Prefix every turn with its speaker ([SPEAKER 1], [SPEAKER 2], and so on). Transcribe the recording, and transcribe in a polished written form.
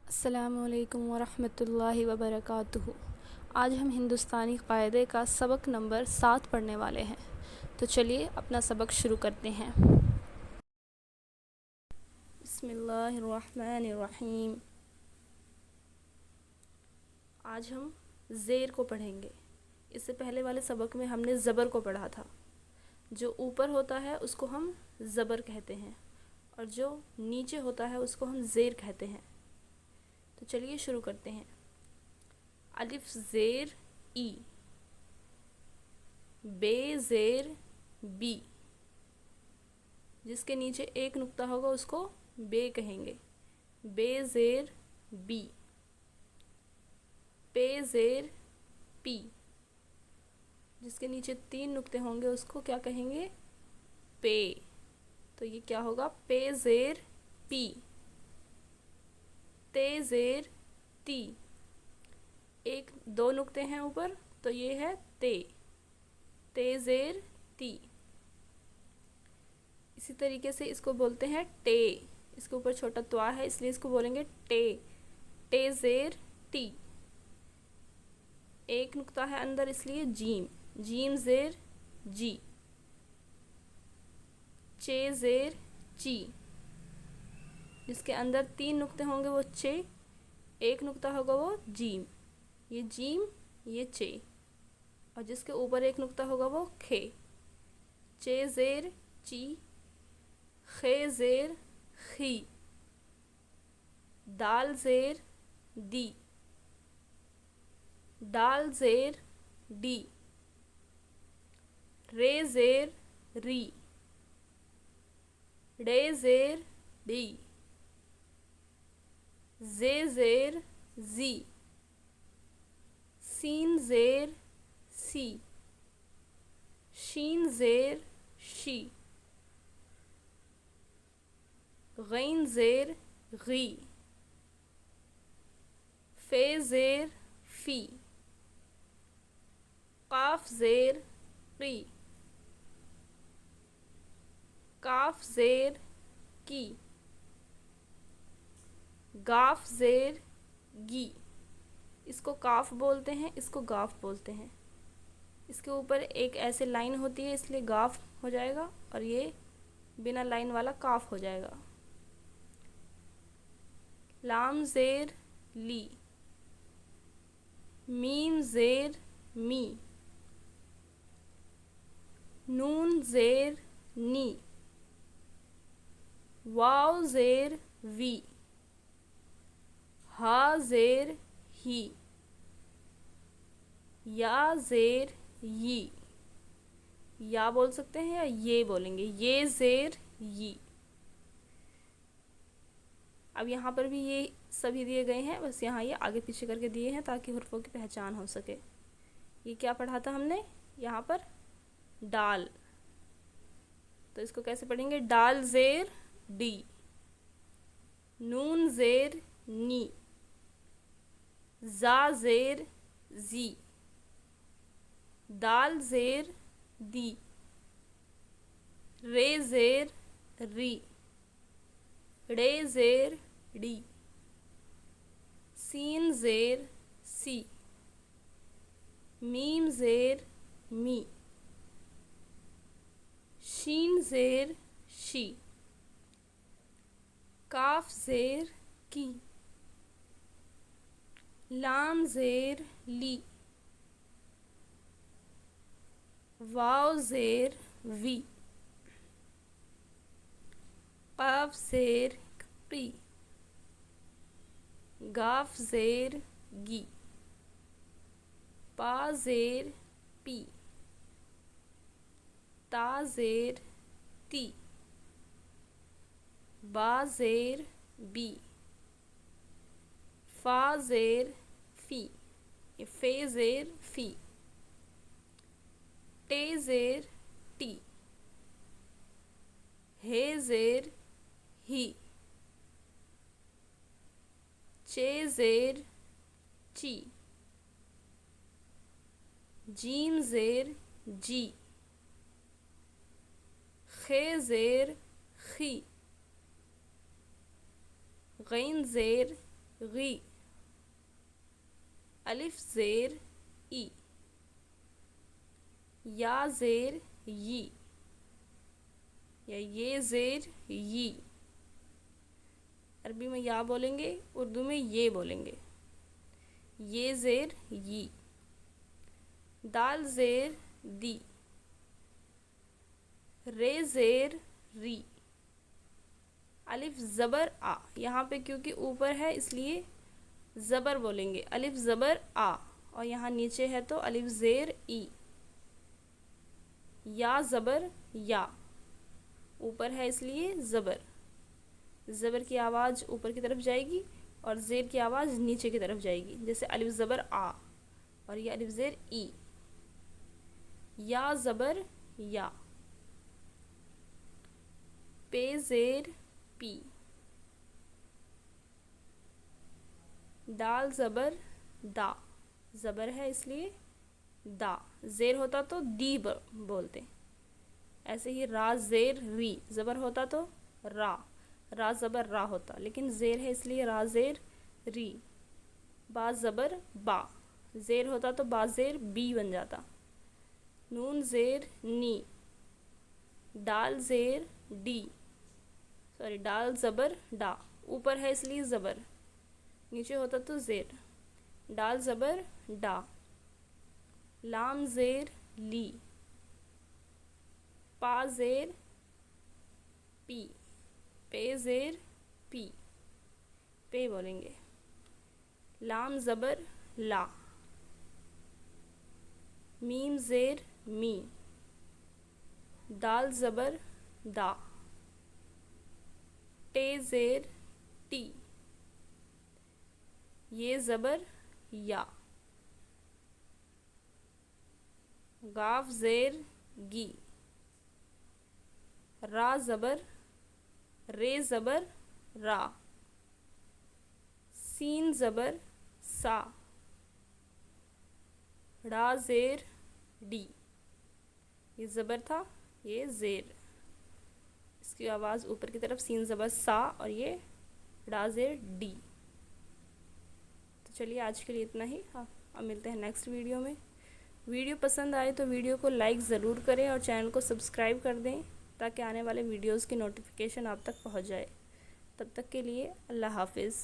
[SPEAKER 1] السلام علیکم ورحمۃ اللہ وبرکاتہ۔ آج ہم ہندوستانی قاعدے کا سبق نمبر 7 پڑھنے والے ہیں، تو چلیے اپنا سبق شروع کرتے ہیں۔ بسم اللہ الرحمن الرحیم۔ آج ہم زیر کو پڑھیں گے۔ اس سے پہلے والے سبق میں ہم نے زبر کو پڑھا تھا۔ جو اوپر ہوتا ہے اس کو ہم زبر کہتے ہیں، اور جو نیچے ہوتا ہے اس کو ہم زیر کہتے ہیں۔ تو چلیے شروع کرتے ہیں۔ الف زیر ای، بے زیر بی، جس کے نیچے ایک نقطہ ہوگا اس کو بے کہیں گے، بے زیر بی۔ پے زیر پی، جس کے نیچے 3 نقطے ہوں گے اس کو کیا کہیں گے؟ پے۔ تو یہ کیا ہوگا؟ پے زیر پی۔ تے زیر تی، 2 نقطے ہیں اوپر تو یہ ہے تے، تے زیر تی۔ اسی طریقے سے اس کو بولتے ہیں ٹے، اس کے اوپر چھوٹا توا ہے اس لیے اس کو بولیں گے ٹے، ٹے زیر ٹی۔ 1 نقطہ ہے اندر اس لیے جیم، جیم زیر جی۔ چے زیر چی، جس کے اندر 3 نقطے ہوں گے وہ چے، 1 نقطہ ہوگا وہ جیم، یہ جیم یہ چے، اور جس کے اوپر 1 نقطہ ہوگا وہ کھے۔ چے زیر چی، خے زیر خی، دال زیر دی، ڈال زیر ڈی، رے زیر ری، ڈے زیر ڈی، زے زیر زی، سین زیر سی، شین زیر شی، غین زیر غی، فے زیر فی، قاف زیر قی، کاف زیر کی، گاف زیر گی۔ اس کو کاف بولتے ہیں، اس کو گاف بولتے ہیں۔ اس کے اوپر ایک ایسے لائن ہوتی ہے اس لیے گاف ہو جائے گا، اور یہ بنا لائن والا کاف ہو جائے گا۔ لام زیر لی، میم زیر می، نون زیر نی، واو زیر وی، ہا زیر ہی، یا زیر یی، یا بول سکتے ہیں یا یہ بولیں گے، یہ زیر یی۔ اب یہاں پر بھی یہ سبھی دیے گئے ہیں، بس یہاں یہ آگے پیچھے کر کے دیے ہیں تاکہ حروفوں کی پہچان ہو سکے۔ یہ کیا پڑھا تھا ہم نے یہاں پر؟ ڈال۔ تو اس کو کیسے پڑھیں گے؟ ڈال زیر ڈی، نون زیر نی، زا زیر زی، دال زیر دی، رے زیر ری، ڑے زیر ڈی، سین زیر سی، میم زیر می، شین زیر شی، کاف زیر کی، لام زیر لی، واو زیر وی، قاف زیر قی، گاف زیر گی، پا زیر پی، تا زیر تی، با زیر بی، فا زیر فی، یہ فے زیر فی، ٹے زیر ٹی، ہے زیر ہی، چے زیر چی، جیم زیر جی، خے زیر خی، غین زیر غی، الف زیر ای، یا زیر یی یا یہ زیر یی، عربی میں یا بولیں گے، اردو میں یہ بولیں گے، یہ زیر یی، دال زیر دی، رے زیر ری، الف زبر آ، یہاں پہ کیونکہ اوپر ہے اس لیے زبر بولیں گے، الف زبر آ، اور یہاں نیچے ہے تو الف زیر ای، یا زبر یا، اوپر ہے اس لیے زبر، زبر کی آواز اوپر کی طرف جائے گی اور زیر کی آواز نیچے کی طرف جائے گی، جیسے الف زبر آ اور یہ الف زیر ای، یا زبر یا، پے زیر پی، دال زبر دا، زبر ہے اس لیے دا، زیر ہوتا تو دی بولتے، ایسے ہی را زیر ری، زبر ہوتا تو را، را زبر را ہوتا، لیکن زیر ہے اس لیے را زیر ری، با زبر با، زیر ہوتا تو با زیر بی بن جاتا، نون زیر نی، ڈال زیر ڈی، ڈال زبر ڈا، اوپر ہے اس لیے زبر، نیچے ہوتا تو زیر، ڈال زبر ڈا، لام زیر لی، پا زیر پی، پے زیر پی، پے بولیں گے، لام زبر لا، میم زیر می، دال زبر دا، ٹے زیر ٹی، یہ زبر یا، غاف زیر گی، را زبر رے زبر را، سین زبر سا، ڑا زیر ڈی، یہ زبر تھا یہ زیر، اس کی آواز اوپر کی طرف، سین زبر سا اور یہ ڑا زیر ڈی۔ تو چلیے آج کے لیے اتنا ہی، اب ملتے ہیں نیکسٹ ویڈیو میں۔ ویڈیو پسند آئے تو ویڈیو کو لائک ضرور کریں اور چینل کو سبسکرائب کر دیں تاکہ آنے والے ویڈیوز کی نوٹیفیکیشن آپ تک پہنچ جائے۔ تب تک کے لیے اللہ حافظ۔